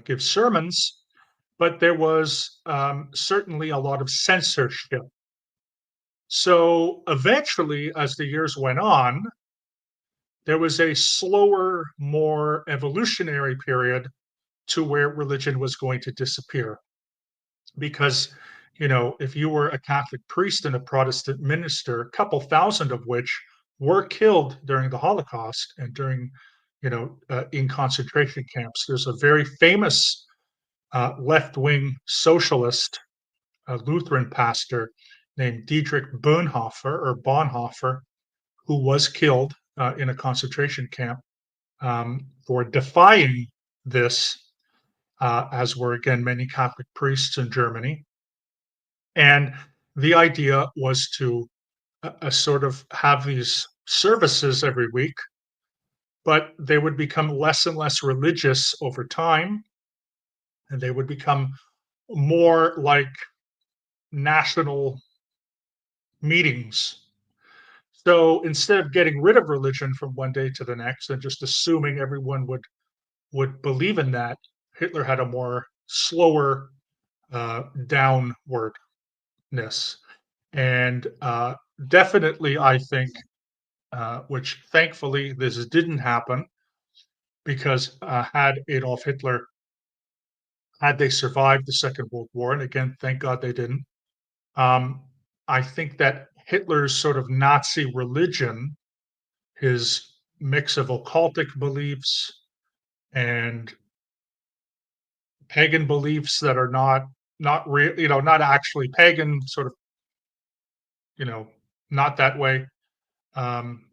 give sermons, but there was certainly a lot of censorship. So eventually, as the years went on, there was a slower, more evolutionary period to where religion was going to disappear. Because, if you were a Catholic priest and a Protestant minister, a couple thousand of which were killed during the Holocaust and during, in concentration camps. There's a very famous left-wing socialist Lutheran pastor named Dietrich Bonhoeffer, who was killed in a concentration camp for defying this, as were again many Catholic priests in Germany. And the idea was to sort of have these services every week, but they would become less and less religious over time, and they would become more like national meetings. So instead of getting rid of religion from one day to the next and just assuming everyone would believe in that, Hitler had a more slower downwardness, and definitely I think, which thankfully this didn't happen because had Adolf Hitler had they survived the Second World War, and again, thank God they didn't. Um, I think that Hitler's sort of Nazi religion, his mix of occultic beliefs and pagan beliefs that are not real, not actually pagan, sort of, you know, not that way, um,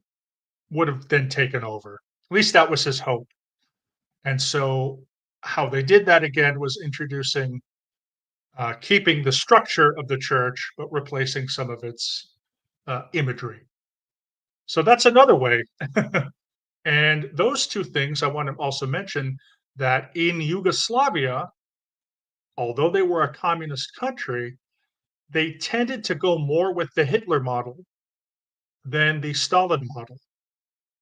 would have then taken over. At least that was his hope. And so, how they did that again was introducing, keeping the structure of the church, but replacing some of its imagery. So that's another way. And those two things I want to also mention that in Yugoslavia, although they were a communist country, they tended to go more with the Hitler model than the Stalin model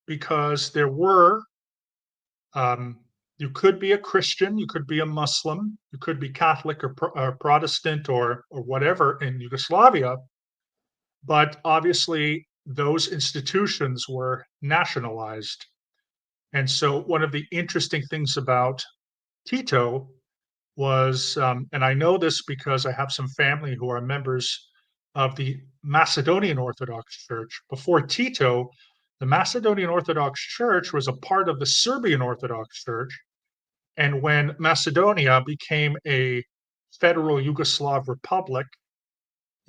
because there were, um, you could be a Christian, you could be a Muslim, you could be Catholic or Protestant or whatever in Yugoslavia, but obviously those institutions were nationalized. And so one of the interesting things about Tito was, and I know this because I have some family who are members of the Macedonian Orthodox Church. Before Tito, the Macedonian Orthodox Church was a part of the Serbian Orthodox Church. And when Macedonia became a federal Yugoslav republic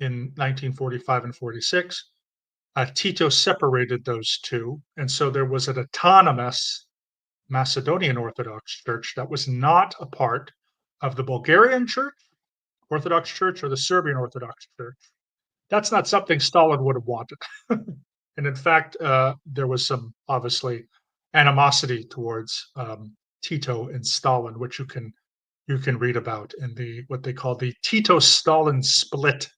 in 1945 and 46, Tito separated those two. And so there was an autonomous Macedonian Orthodox Church that was not a part of the Bulgarian Church, Orthodox Church, or the Serbian Orthodox Church. That's not something Stalin would have wanted. And in fact, there was some obviously animosity towards Tito and Stalin, which you can read about in the what they call the Tito-Stalin split,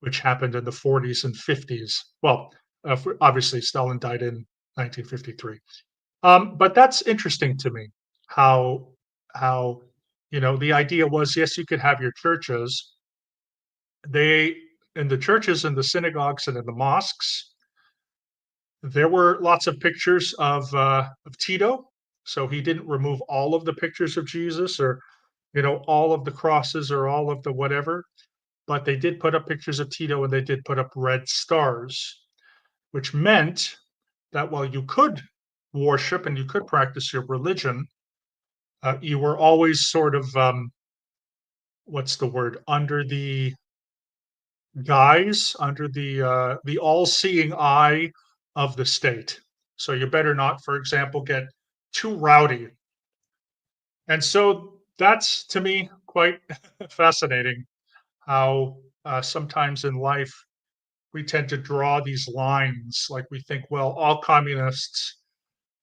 which happened in the 40s and 50s. Well, obviously Stalin died in 1953. But that's interesting to me how the idea was, yes, you could have your churches. They in the churches and the synagogues and in the mosques, there were lots of pictures of Tito. So he didn't remove all of the pictures of Jesus or all of the crosses or all of the whatever, but they did put up pictures of Tito and they did put up red stars, which meant that while you could worship and you could practice your religion, you were always sort of what's the word, under the guise, under the all-seeing eye of the state. So you better not, for example, get too rowdy. And so that's to me quite fascinating how sometimes in life we tend to draw these lines, like we think, well, all communists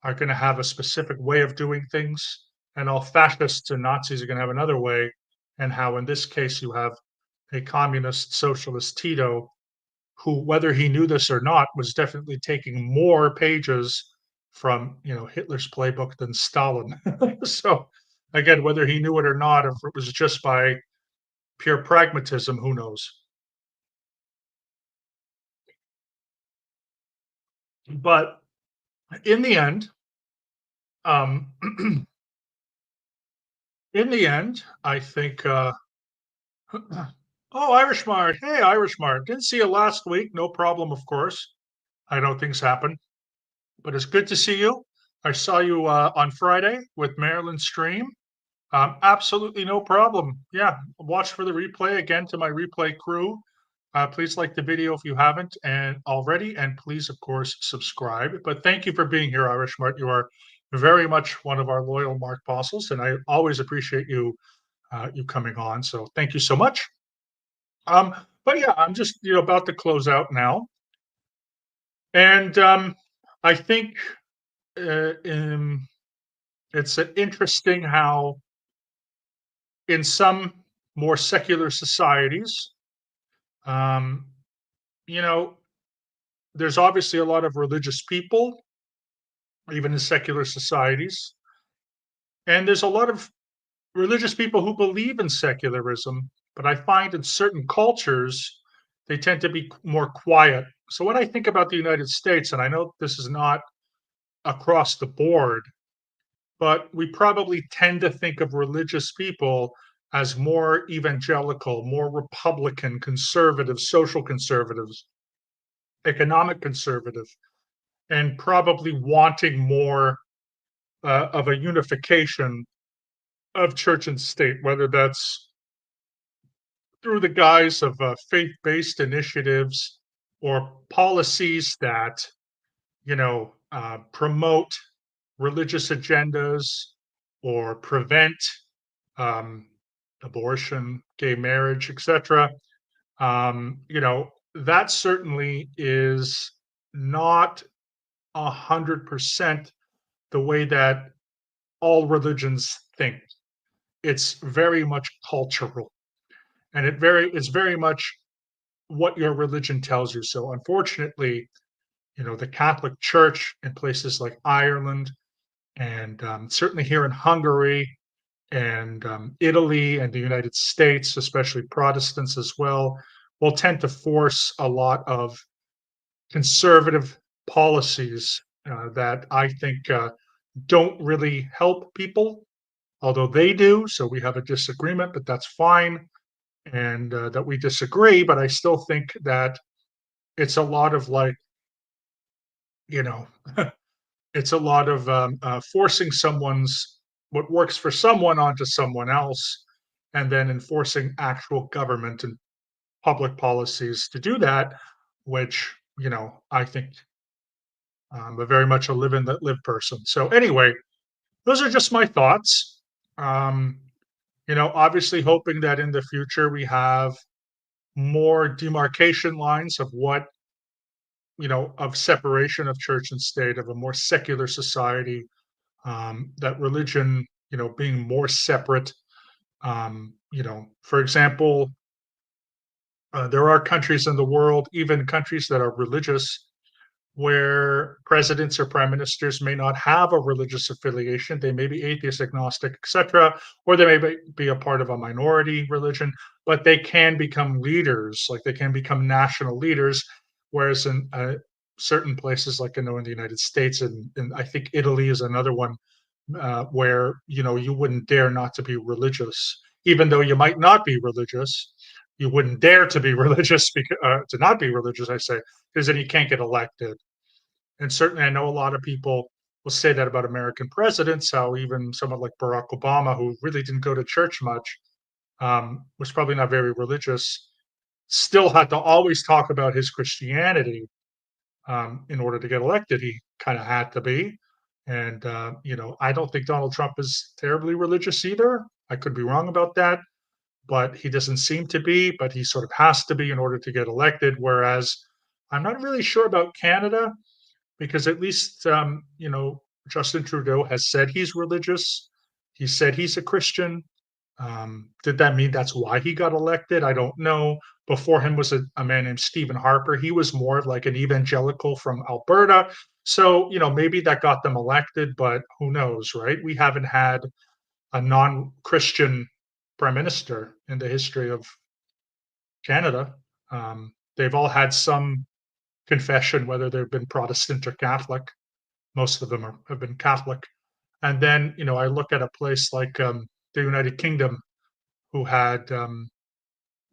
are going to have a specific way of doing things, and all fascists and Nazis are going to have another way. And how, in this case, you have a communist socialist Tito, who, whether he knew this or not, was definitely taking more pages from Hitler's playbook than Stalin. So, again, whether he knew it or not, if it was just by pure pragmatism, who knows? But in the end, um, I think. Oh, Irish Mart. Hey, Irish Mart. Didn't see you last week. No problem, of course. I know things happen, but it's good to see you. I saw you on Friday with Marilyn Stream. Absolutely no problem. Yeah, watch for the replay again to my replay crew. Please like the video if you haven't and already, and please, of course, subscribe. But thank you for being here, Irish Mart. You are very much one of our loyal Mark Apostles, and I always appreciate you coming on. So thank you so much. But yeah, I'm just about to close out now, and I think it's interesting how in some more secular societies, um, you know, there's obviously a lot of religious people, even in secular societies, and there's a lot of religious people who believe in secularism, but I find in certain cultures, they tend to be more quiet. So when I think about the United States, and I know this is not across the board, but we probably tend to think of religious people as more evangelical, more Republican, conservative, social conservatives, economic conservative, and probably wanting more of a unification of church and state, whether that's through the guise of faith-based initiatives or policies that promote religious agendas or prevent um, abortion, gay marriage, etc. That certainly is not 100% the way that all religions think. It's very much cultural, and it's very much what your religion tells you. So, unfortunately, the Catholic Church in places like Ireland and certainly here in Hungary and Italy and the United States, especially Protestants as well, will tend to force a lot of conservative policies that I think don't really help people, although they do. So we have a disagreement, but that's fine. And that we disagree, but I still think that it's a lot of like, you know, it's a lot of forcing someone's what works for someone onto someone else, and then enforcing actual government and public policies to do that, which I think I'm very much a live and let live person. So anyway, those are just my thoughts. Um, obviously hoping that in the future we have more demarcation lines of what of separation of church and state, of a more secular society, that religion, being more separate. For example, there are countries in the world, even countries that are religious, where presidents or prime ministers may not have a religious affiliation. They may be atheist, agnostic, etc., or they may be a part of a minority religion, but they can become leaders, like they can become national leaders. Whereas in certain places, like I know in the United States, and I think Italy is another one, where you wouldn't dare not to be religious, even though you might not be religious. You wouldn't dare to be religious because to not be religious, I say, because then you can't get elected. And certainly, I know a lot of people will say that about American presidents. How even someone like Barack Obama, who really didn't go to church much, was probably not very religious, still had to always talk about his Christianity in order to get elected. He kind of had to be. And, I don't think Donald Trump is terribly religious either. I could be wrong about that, but he doesn't seem to be, but he sort of has to be in order to get elected. Whereas I'm not really sure about Canada, because at least, Justin Trudeau has said he's religious. He said he's a Christian. Did that mean that's why he got elected? I don't know. Before him was a man named Stephen Harper. He was more of like an evangelical from Alberta. So, maybe that got them elected, but who knows, right? We haven't had a non Christian prime minister in the history of Canada. They've all had some confession, whether they've been Protestant or Catholic. Most of them have been Catholic. And then, I look at a place like the United Kingdom, who had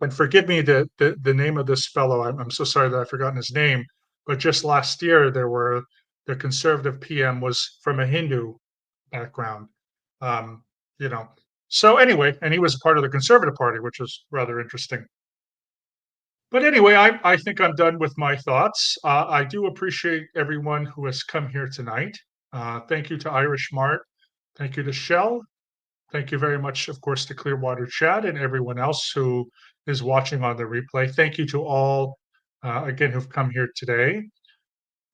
and forgive me the name of this fellow. I'm so sorry that I've forgotten his name. But just last year, the conservative PM was from a Hindu background. Um, you know. So anyway, and he was a part of the Conservative Party, which was rather interesting. But anyway, I think I'm done with my thoughts. I do appreciate everyone who has come here tonight. Thank you to Irish Mart. Thank you to Shell. Thank you very much, of course, to Clearwater Chat and everyone else who is watching on the replay. Thank you to all, again, who've come here today.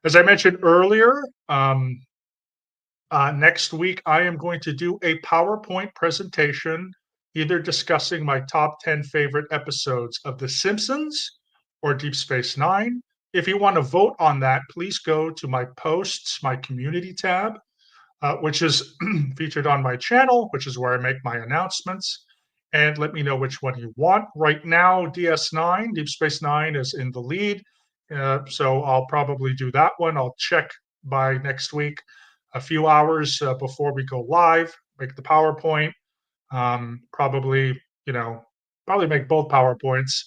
As I mentioned earlier, next week I am going to do a PowerPoint presentation, either discussing my top 10 favorite episodes of The Simpsons or Deep Space Nine. if you want to vote on that, please go to my posts, my community tab, which is featured on my channel, which is where I make my announcements. And let me know which one you want. Right now, DS9, Deep Space Nine, is in the lead. So I'll probably do that one. I'll check by next week, a few hours before we go live, make the PowerPoint. Probably, probably make both PowerPoints.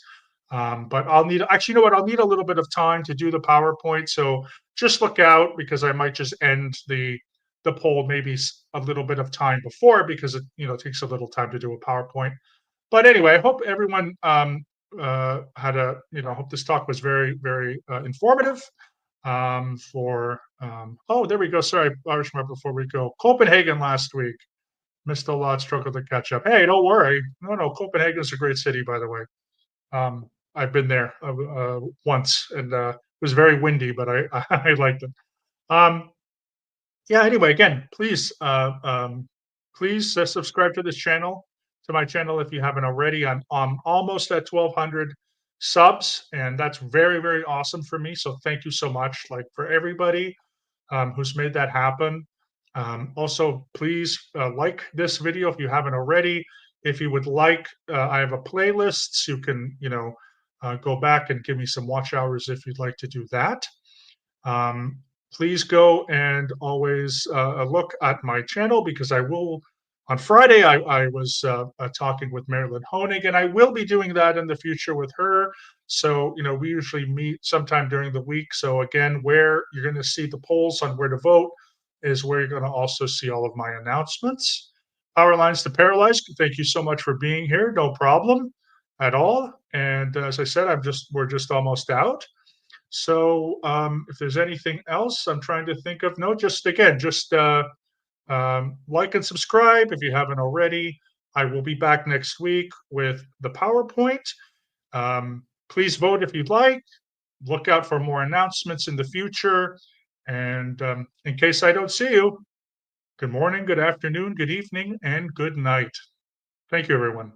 But I'll need, actually, you know what? I'll need a little bit of time to do the PowerPoint. So just look out, because I might just end the poll maybe a little bit of time before, because it takes a little time to do a PowerPoint. But anyway, I hope everyone had a hope this talk was very, very informative. Oh, there we go. Sorry, Irishman, before we go, Copenhagen last week. Missed a lot, struggled to catch up. Hey, don't worry. No, Copenhagen's a great city, by the way. I've been there once, and it was very windy, but I I liked it. Um, yeah. Anyway, again, please subscribe to this channel, to my channel, if you haven't already. I'm almost at 1,200 subs, and that's very, very awesome for me. So thank you so much, like, for everybody who's made that happen. Also, please like this video if you haven't already. If you would like, I have a playlist. You can, go back and give me some watch hours if you'd like to do that. Um, Please go and always look at my channel, because I will. On Friday, I was talking with Marilyn Honig, and I will be doing that in the future with her. So, we usually meet sometime during the week. So, again, where you're going to see the polls on where to vote is where you're going to also see all of my announcements. Power Lines to Paralyzed, thank you so much for being here. No problem at all. And as I said, we're just almost out. So if there's anything else I'm trying to think of, no, just again, just like and subscribe if you haven't already. I will be back next week with the PowerPoint. Please vote if you'd like. Look out for more announcements in the future. And in case I don't see you, good morning, good afternoon, good evening, and good night. Thank you, everyone.